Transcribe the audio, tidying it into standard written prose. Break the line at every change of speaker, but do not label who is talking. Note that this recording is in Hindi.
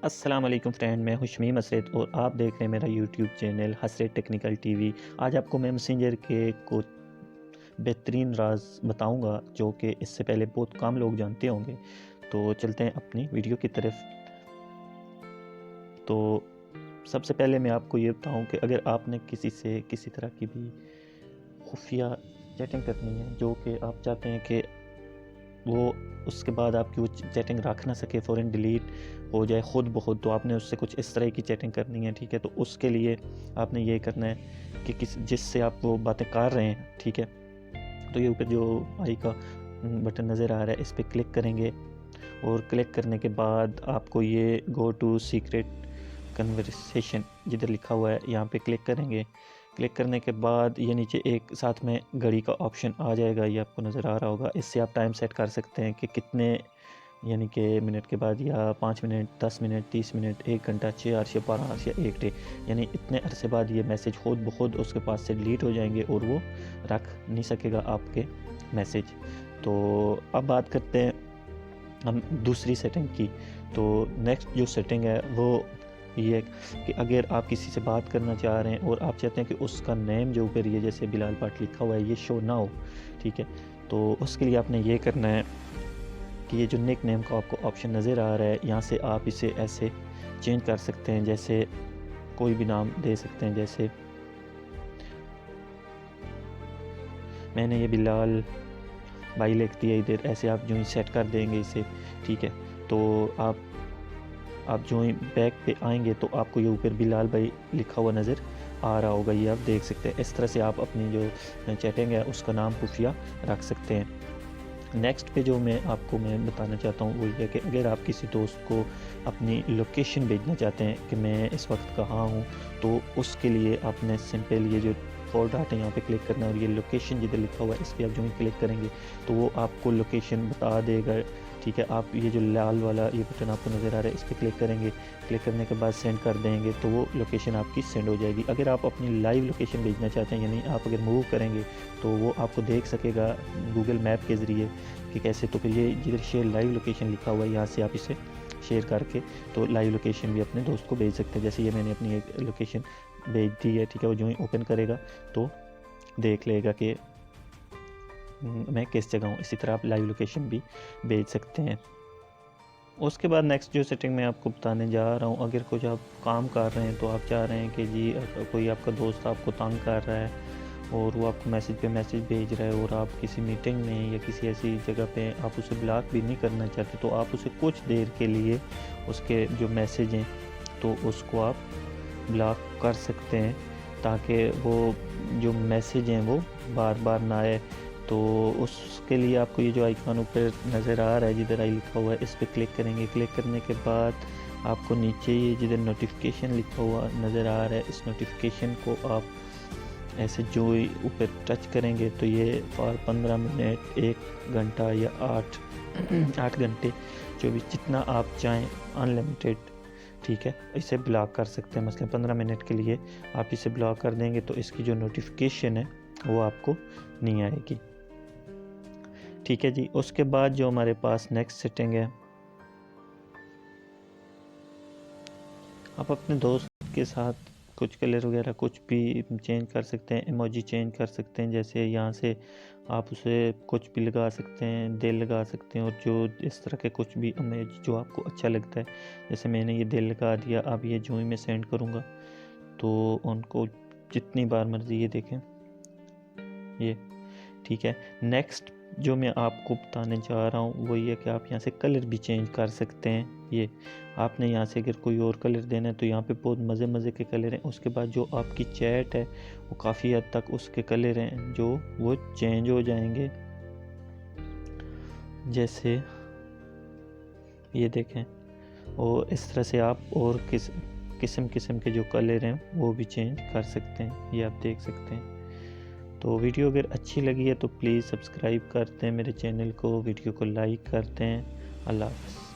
अस्सलाम वालेकुम फ्रेंड, मैं हूं शमीम असद और आप देख रहे हैं मेरा यूट्यूब चैनल हसरत टेक्निकल टीवी। आज आपको मैं मैसेंजर के कुछ बेहतरीन राज बताऊंगा जो कि इससे पहले बहुत कम लोग जानते होंगे। तो चलते हैं अपनी वीडियो की तरफ। तो सबसे पहले मैं आपको ये बताऊं कि अगर आपने किसी से किसी तरह की भी खुफिया चैटिंग करनी है जो कि आप चाहते हैं कि वो उसके बाद आपकी वो चैटिंग रख ना सके, फ़ौरन डिलीट हो जाए खुद ब खुद, तो आपने उससे कुछ इस तरह की चैटिंग करनी है, ठीक है। तो उसके लिए आपने ये करना है कि जिससे आप वो बातें कर रहे हैं, ठीक है। तो ये ऊपर जो आई का बटन नज़र आ रहा है, इस पर क्लिक करेंगे और क्लिक करने के बाद आपको ये गो टू सीक्रेट कन्वर्सेशन जिधर लिखा हुआ है यहाँ पे क्लिक करेंगे। क्लिक करने के बाद ये नीचे एक साथ में घड़ी का ऑप्शन आ जाएगा, ये आपको नज़र आ रहा होगा। इससे आप टाइम सेट कर सकते हैं कि कितने यानी कि मिनट के बाद, या 5 मिनट, 10 मिनट, 30 मिनट, 1 घंटा, 6 आवर्स या 12 आवर्स या 1 डे, यानी इतने अरसे बाद ये मैसेज खुद ब खुद उसके पास से डिलीट हो जाएंगे और वो रख नहीं सकेगा आपके मैसेज। तो अब बात करते हैं हम दूसरी सेटिंग की। तो नेक्स्ट जो सेटिंग है वो ये है कि अगर आप किसी से बात करना चाह रहे हैं और आप चाहते हैं कि उसका नेम जो ऊपर ये जैसे बिलाल भट्ट लिखा हुआ है ये शो ना हो, ठीक है। तो उसके लिए आपने ये करना है कि ये जो निक नेम का आपको ऑप्शन नज़र आ रहा है, यहाँ से आप इसे ऐसे चेंज कर सकते हैं, जैसे कोई भी नाम दे सकते हैं। जैसे मैंने ये बिलाल भाई लिख दिया इधर, ऐसे आप जो ही सेट कर देंगे इसे, ठीक है। तो आप जो ही बैक पे आएंगे तो आपको ये ऊपर बिलाल भाई लिखा हुआ नज़र आ रहा होगा, ये आप देख सकते हैं। इस तरह से आप अपनी जो चैटिंग है उसका नाम खुफिया रख सकते हैं। नेक्स्ट पे जो मैं बताना चाहता हूँ वो ये है कि अगर आप किसी दोस्त को अपनी लोकेशन भेजना चाहते हैं कि मैं इस वक्त कहाँ हूँ, तो उसके लिए आपने सिंपल ये जो 4 डॉट है यहाँ पे क्लिक करना है और ये लोकेशन जिधर लिखा हुआ है इस पर आप जो ही क्लिक करेंगे तो वो आपको लोकेशन बता देगा, ठीक है। आप ये जो लाल वाला ये बटन आपको नज़र आ रहा है इस पर क्लिक करेंगे। क्लिक करने के बाद सेंड कर देंगे तो वो लोकेशन आपकी सेंड हो जाएगी। अगर आप अपनी लाइव लोकेशन भेजना चाहते हैं, यानी आप अगर मूव करेंगे तो वो आपको देख सकेगा गूगल मैप के ज़रिए कि कैसे। तो फिर ये जिधर शेयर लाइव लोकेशन लिखा हुआ है यहाँ से आप इसे शेयर करके तो लाइव लोकेशन भी अपने दोस्त को भेज सकते हैं। जैसे ये मैंने अपनी एक लोकेशन भेज दी है, ठीक है। वो जो ही ओपन करेगा तो देख लेगा कि मैं किस जगह हूँ। इसी तरह आप लाइव लोकेशन भी भेज सकते हैं। उसके बाद नेक्स्ट जो सेटिंग मैं आपको बताने जा रहा हूँ, अगर कुछ आप काम कर रहे हैं तो आप चाह रहे हैं कि जी कोई आपका दोस्त आपको तंग कर रहा है और वो आपको मैसेज पे मैसेज भेज रहा है और आप किसी मीटिंग में या किसी ऐसी जगह पे आप उसे ब्लॉक भी नहीं करना चाहते, तो आप उसे कुछ देर के लिए उसके जो मैसेज हैं तो उसको आप ब्लॉक कर सकते हैं ताकि वो जो मैसेज हैं वो बार बार ना आए। तो उसके लिए आपको ये जो आइकन ऊपर नज़र आ रहा है जिधर आई लिखा हुआ है इस पर क्लिक करेंगे। क्लिक करने के बाद आपको नीचे ये जिधर नोटिफिकेशन लिखा हुआ नज़र आ रहा है, इस नोटिफिकेशन को आप ऐसे जो ऊपर टच करेंगे तो ये फॉर 15 मिनट, 1 घंटा या 8 घंटे, 24, जितना आप चाहें अनलिमिटेड, ठीक है, इसे ब्लॉक कर सकते हैं। मसलन 15 मिनट के लिए आप इसे ब्लॉक कर देंगे तो इसकी जो नोटिफिकेशन है वो आपको नहीं आएगी, ठीक है जी। उसके बाद जो हमारे पास नेक्स्ट सेटिंग है, आप अपने दोस्त के साथ कुछ कलर वगैरह कुछ भी चेंज कर सकते हैं, इमोजी चेंज कर सकते हैं। जैसे यहाँ से आप उसे कुछ भी लगा सकते हैं, दिल लगा सकते हैं और जो इस तरह के कुछ भी इमेज जो आपको अच्छा लगता है। जैसे मैंने ये दिल लगा दिया, अब ये जो ही मैं सेंड करूँगा तो उनको जितनी बार मर्जी ये देखें ये, ठीक है। नेक्स्ट जो मैं आपको बताने जा रहा हूँ वो ये कि आप यहाँ से कलर भी चेंज कर सकते हैं। ये आपने यहाँ से अगर कोई और कलर देना है तो यहाँ पे बहुत मज़े के कलर हैं। उसके बाद जो आपकी चैट है वो काफ़ी हद तक उसके कलर हैं जो वो चेंज हो जाएंगे। जैसे ये देखें, और इस तरह से आप और किस्म के जो कलर हैं वो भी चेंज कर सकते हैं, ये आप देख सकते हैं। तो वीडियो अगर अच्छी लगी है तो प्लीज़ सब्सक्राइब करते हैं मेरे चैनल को, वीडियो को लाइक करते हैं। अल्लाह हाफ़िज़।